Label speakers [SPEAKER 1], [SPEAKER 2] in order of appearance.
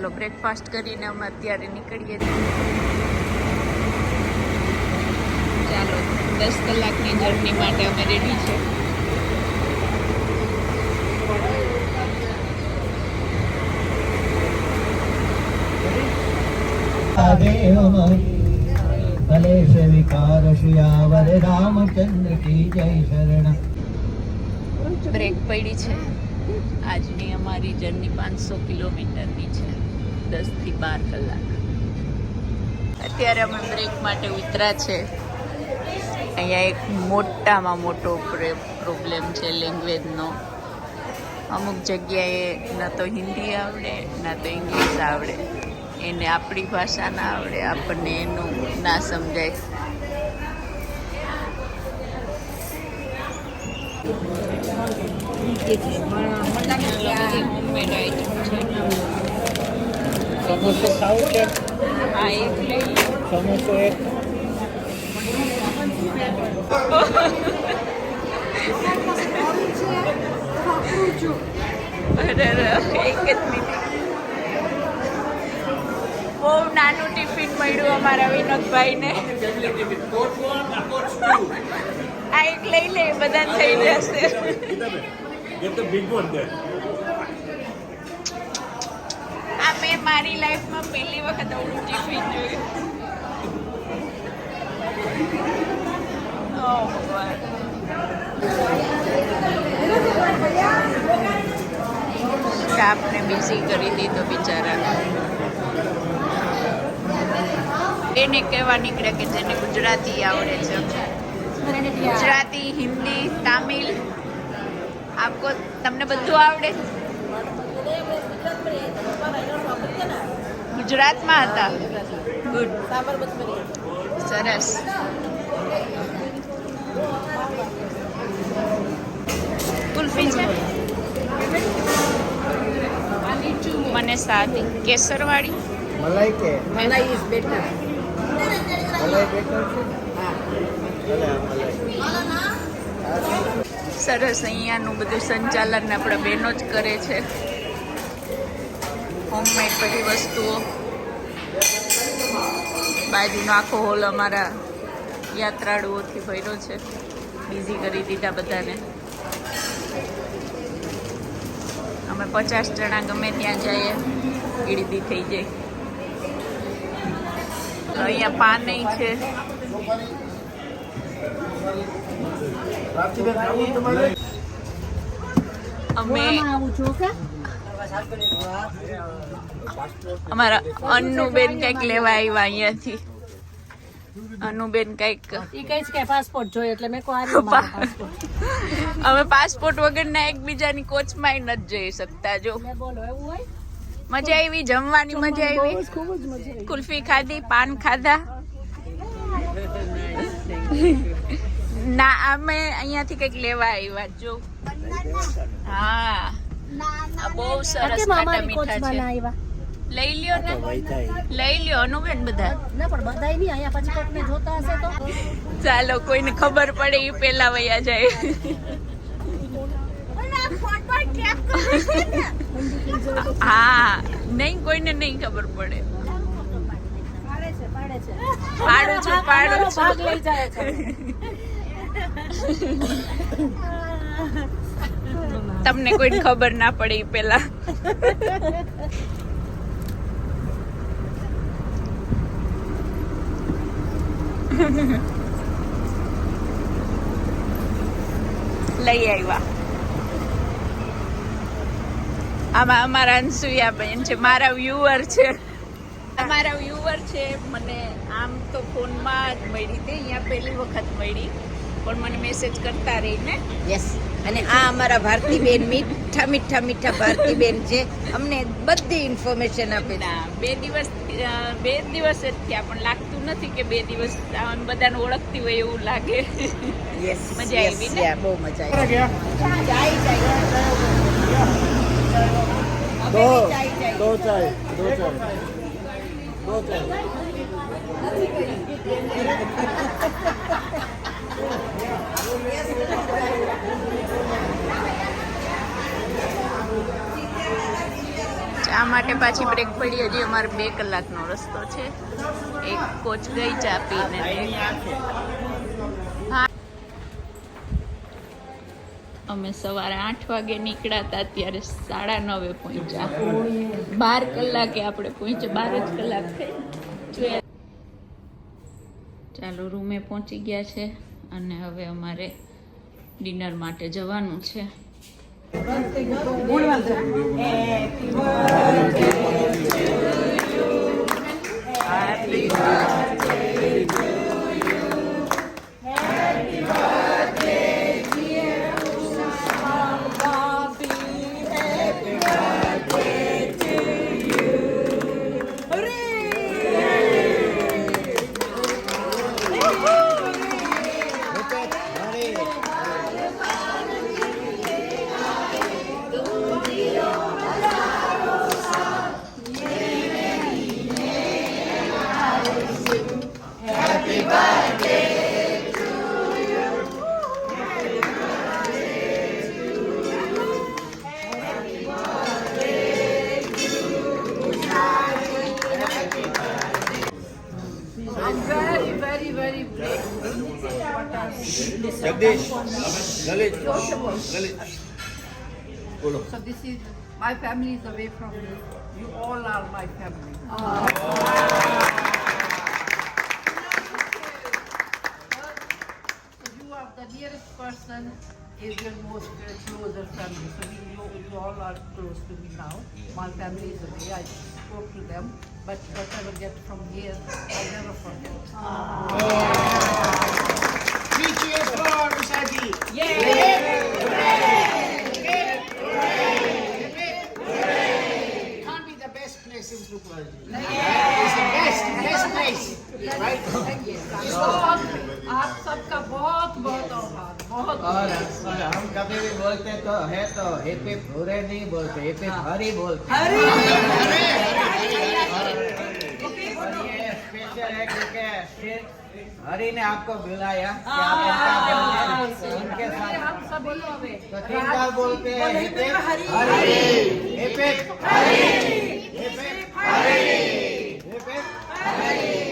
[SPEAKER 1] ચાલો બ્રેકફાસ્ટ કરીને અમે અત્યારે નીકળીએ છીએ. ચાલો 10 કલાકની જર્ની માટે અમે રેડી છે.
[SPEAKER 2] कलेश विकार श्यावर रामचंद्र की जय शरण.
[SPEAKER 1] બ્રેક પડી છે. આજની અમારી જર્ની 500 કિલોમીટરની છે, 10 થી 12 કલાક. અત્યારે અમે બ્રેક માટે ઉતર્યા છે. અહીંયા એક મોટામાં મોટો પ્રોબ્લેમ છે લેંગ્વેજનો. અમુક જગ્યાએ ન તો હિન્દી આવડે ન તો ઇંગ્લિશ આવડે. એને આપણી ભાષા ના આવડે, આપણને એનું ના સમજાય. હોમમેડ આઈટમ છે.
[SPEAKER 2] समोसे खाओ क्या?
[SPEAKER 1] આ એક લઈ લો.
[SPEAKER 2] समोसे एक.
[SPEAKER 1] અરે એક જ મિનિટ. બહુ નાનું ટિફિન મળ્યું અમારા વિનોદભાઈને. આ એક લઈ લે, બધા થઈ જશે.
[SPEAKER 3] Get the big one there.
[SPEAKER 1] આ મેં મારી લાઈફમાં પહેલી વખત આવું ટિફિન જોયું. Oh, God. સ્ટાફને બિઝી કરી દીધો બિચારાને. એને કહેવા નીકળ્યા કે જેને ગુજરાતી આવડે છે, ગુજરાતી, હિન્દી, તામિલ, આપકો તમને બધું આવડે? ગુજરાતમાં હતા. ગુડ, સરસ. કુલ્ફી છે મને સાદી કેસરવાળી.
[SPEAKER 2] मलाई के
[SPEAKER 4] मलाई इज बेटर.
[SPEAKER 2] मलाई बेटर છે.
[SPEAKER 4] हाँ.
[SPEAKER 2] ભલે આ मलाई.
[SPEAKER 1] સરસ. અહીંયાનું બધું સંચાલન આપણા બહેનો જ કરે છે. હોમમેડ બધી વસ્તુઓ. બાજુનો આખો હોલ અમારા યાત્રાળુઓથી ભર્યો છે. બિઝી કરી દીધા બધાને. અમે 50 જણા ગમે ત્યાં જઈએ, ગીરદી થઈ જાય. અહીંયા પાનઈ છે. અમે અમારા અન્નુબેન કંઈક લેવા આવ્યા અહીંયાથી. અનુબેન કંઈક
[SPEAKER 4] ઈ કઈ કે પાસપોર્ટ જોઈએ એટલે મેં કહ્યું પાસપોર્ટ.
[SPEAKER 1] અમે પાસપોર્ટ વગરના એકબીજાની કોચમાં નથી જઈ શકતા. જો
[SPEAKER 4] બોલો એવું હોય.
[SPEAKER 1] મજા આવી, જમવાની મજા આવી.
[SPEAKER 4] ખૂબ જ મજા આવી.
[SPEAKER 1] કુલ્ફી ખાધી, પાન ખાધા. ના, અમે અહીંયાથી કંઈક લેવા આવ્યા. જો હા, આ બહુ સરસ ખાટા મીઠા છે. લઈ લ્યો ને, લઈ લ્યો અનુબેન બધા.
[SPEAKER 4] ના પણ બધાય નહીં, અહીંયા પછી કોકને જોતા હશે તો.
[SPEAKER 1] ચાલો, કોઈને ખબર પડે એ પેલા વયા જાય. હા, નહીં, કોઈને નહીં ખબર પડે. પાડું છું, પાડું છું.
[SPEAKER 4] ભાગ લઈ જાય છે.
[SPEAKER 1] તમને કોઈને ખબર ના પડે એ પેલા. લઈ આવ્યા. આમાં અમારા અંશુયા બેન છે, મારા વ્યુઅર છે. અમારા વ્યુઅર છે. મને આમ તો ફોનમાં જ મળી હતી, અહીંયા પહેલી વખત મળી, પણ મને મેસેજ કરતા રહીને.
[SPEAKER 4] યસ. અને આ અમારા ભારતીબેન, મીઠા મીઠા મીઠા ભારતીબેન છે. અમને બધી ઇન્ફોર્મેશન આપે છે.
[SPEAKER 1] ના, 2 દિવસ જ થયા, પણ લાગતું નથી કે 2 દિવસ બધાને ઓળખતી હોય એવું લાગે.
[SPEAKER 4] યસ,
[SPEAKER 1] મજા આવી ને?
[SPEAKER 4] બહુ મજા આવી.
[SPEAKER 2] दो दो चाय दो चाय दो चाय.
[SPEAKER 1] શા માટે પાછી બ્રેક પડી? હજી અમારે 2 કલાકનો રસ્તો છે. એક કોચ ગઈ ચા પીને. હા, અમે સવારે 8 વાગે નીકળ્યા હતા, અત્યારે 9:30 પહોંચ્યા. 12 કલાકે આપણે પહોંચ્યા. 12 જ કલાક થઈ. ચાલો, રૂમે પહોંચી ગયા છે અને હવે અમારે ડિનર માટે જવાનું છે.
[SPEAKER 2] જગદીશ લલિત બોલો.
[SPEAKER 5] So this is, my family is away from you. You all are my family. So you are the nearest person, is your most closer family. So you all are close to me now. My family is away. I spoke to them, but whatever get from here, I'll never forget.
[SPEAKER 6] Can't be the best place in Tripoli. It's the best place, right?
[SPEAKER 5] आप सबका बहुत बहुत आभार, बहुत
[SPEAKER 7] और हम कभी भी बोलते तो है तो हिप भूरे नहीं बोलते, हिप हरी बोलते। और ये स्पेशल है क्योंकि सिर्फ हरी ने आपको बुलाया कि आप उनके साथ
[SPEAKER 5] हम सभी हमें
[SPEAKER 7] तो 3 बार बोलते हैं हिप हरी, हिप हरी, हिप हरी, हिप हरी।